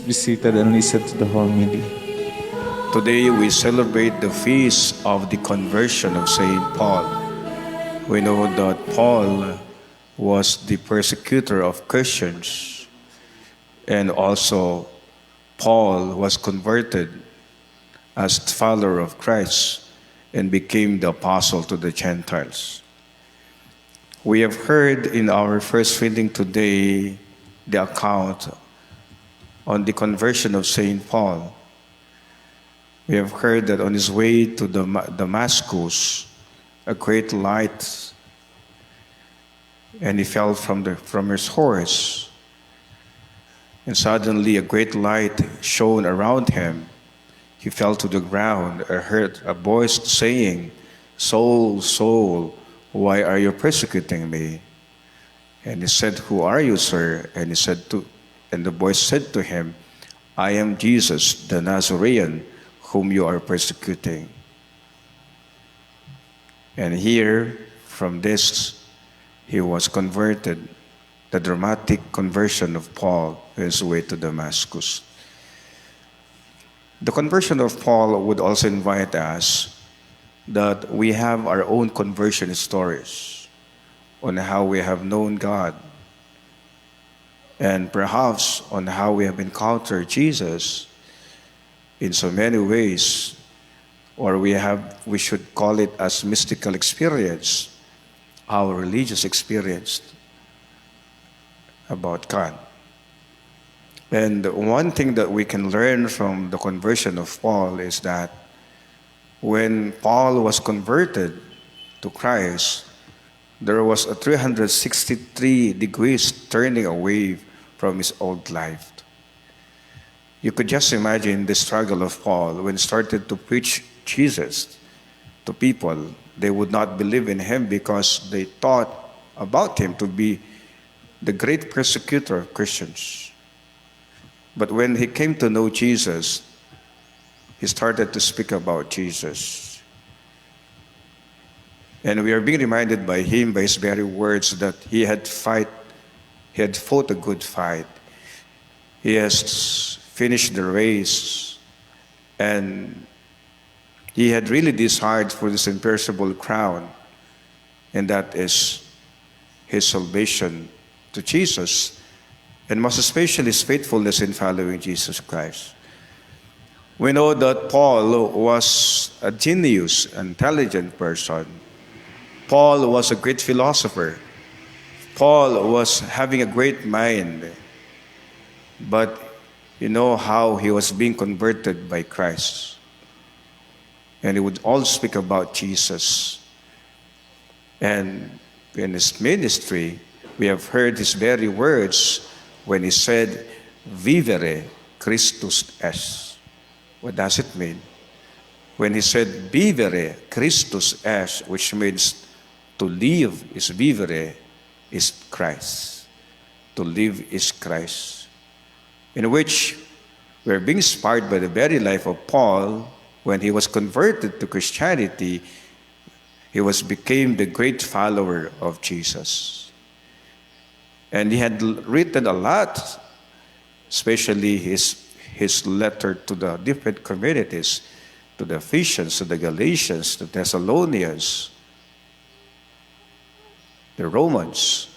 be seated and listen to the homily. Today we celebrate the feast of the conversion of Saint Paul. We know that Paul was the persecutor of Christians, and also Paul was converted as follower of Christ and became the apostle to the Gentiles. We have heard in our first reading today the account on the conversion of Saint Paul. We have heard that on his way to Damascus, a great light, and he fell from his horse. And suddenly a great light shone around him. He fell to the ground. I heard a voice saying, "Saul, Saul, why are you persecuting me?" And he said, "Who are you, sir?" And the voice said to him, "I am Jesus, the Nazarene, whom you are persecuting." And here, from this, he was converted, the dramatic conversion of Paul on his way to Damascus. The conversion of Paul would also invite us that we have our own conversion stories on how we have known God and perhaps on how we have encountered Jesus in so many ways, or we should call it as mystical experience, our religious experience about God. And one thing that we can learn from the conversion of Paul is that when Paul was converted to Christ, there was a 363 degrees turning away from his old life. You could just imagine the struggle of Paul when he started to preach Jesus to people. They would not believe in him because they thought about him to be the great persecutor of Christians. But when he came to know Jesus, he started to speak about Jesus. And we are being reminded by him, by his very words, that he had fought a good fight. He has finished the race, and he had really desired for this imperishable crown, and that is his salvation to Jesus, and most especially his faithfulness in following Jesus Christ. We know that Paul was a genius, intelligent person. Paul was a great philosopher. Paul was having a great mind. But you know how he was being converted by Christ. And he would all speak about Jesus. And in his ministry, we have heard his very words when he said, "Vivere Christus est." What does it mean? When he said, "Vivere Christus est," which means to live is vivere, is Christ. To live is Christ. In which we are being inspired by the very life of Paul. When he was converted to Christianity, he became the great follower of Jesus. And he had written a lot, especially his letter to the different communities, to the Ephesians, to the Galatians, to the Thessalonians, the Romans,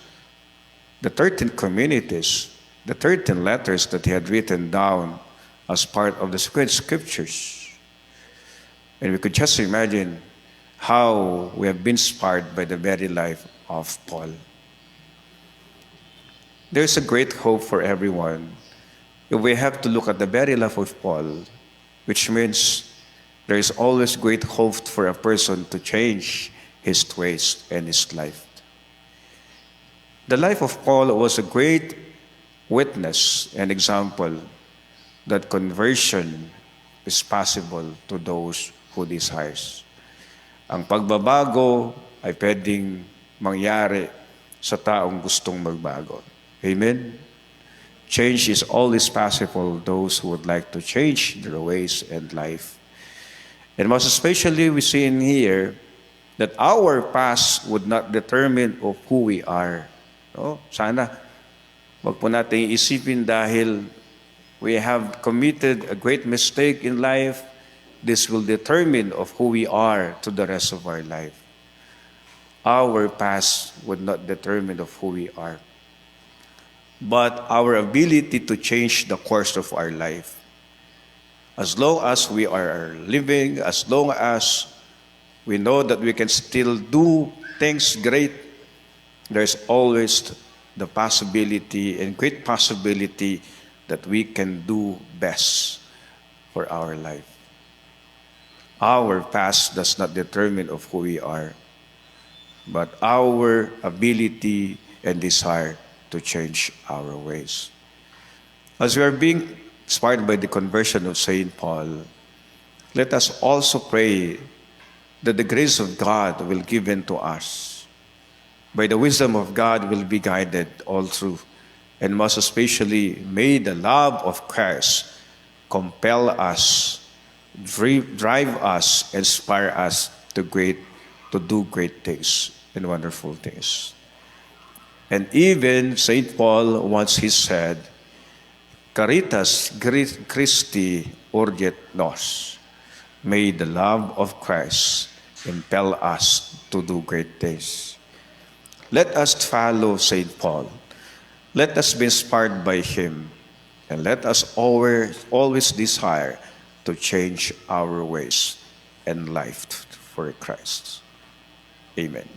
the 13 communities, the 13 letters that he had written down as part of the scriptures. And we could just imagine how we have been inspired by the very life of Paul. There's a great hope for everyone. We have to look at the very life of Paul, which means there is always great hope for a person to change his ways and his life. The life of Paul was a great witness and example that conversion is possible to those who desires. Ang pagbabago ay pwedeng mangyari sa taong gustong magbago. Amen? Change is always possible those who would like to change their ways and life. And most especially we see in here that our past would not determine of who we are. No? Sana wag po natin isipin dahil we have committed a great mistake in life, this will determine of who we are to the rest of our life. Our past would not determine of who we are, but our ability to change the course of our life. As long as we are living, as long as we know that we can still do things great, there's always the possibility and great possibility that we can do best for our life. Our past does not determine of who we are, but our ability and desire to change our ways. As we are being inspired by the conversion of St. Paul, let us also pray that the grace of God will give into us. By the wisdom of God will be guided all through, and most especially may the love of Christ compel us, drive us, inspire us to do great things and wonderful things. And even St. Paul once he said, Caritas Christi urget nos. May the love of Christ impel us to do great things. Let us follow St. Paul. Let us be inspired by him. And let us always desire to change our ways and life for Christ. Amen.